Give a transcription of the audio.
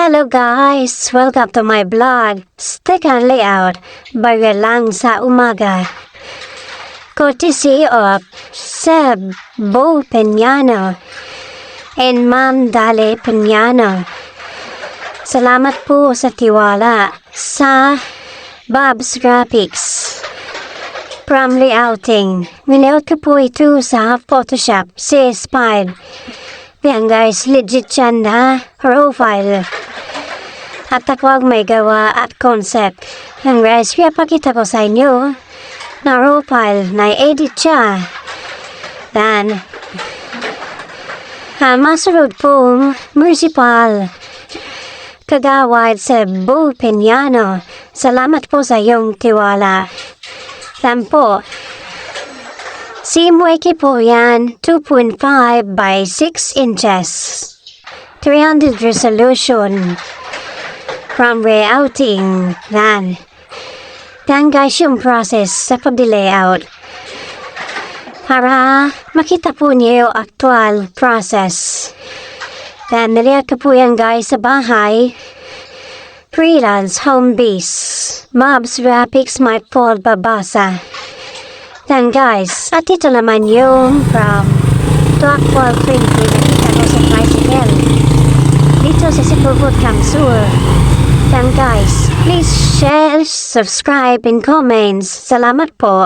Hello guys! Welcome to my vlog. Sticker layout. Barya lang sa umaga. Courtesy of Seb Bo Peñano and Ma'am Dale Peñano. Salamat po sa tiwala sa Bob's Graphics. From layouting. Nilayout ko po ito sa Photoshop CS5. Yan guys, legit yan ha, profile. At ako ang may gawa at concept. Yan guys, kaya pakita ko sa inyo na profile na edit siya. Yan. Masunod pong municipal. Kagawad sa Bo Peñano. Salamat po sa iyong tiwala. Yan po. Simweki po yan, 2.5 by 6 inches. 300 resolution. From layouting. Yan. Yan guys yung process sa pag-layout. Para makita po niyo yung actual process. Yan, nalayout ko po yan guys sa bahay. Freelance home base. Bob's Graphics might fall Babasa. Yan guys, at ito naman yung from to actual print na nakita ko sa tricycle. Dito sa Sipurput Kamsur. Yan guys, please share, subscribe, and comments. Salamat po.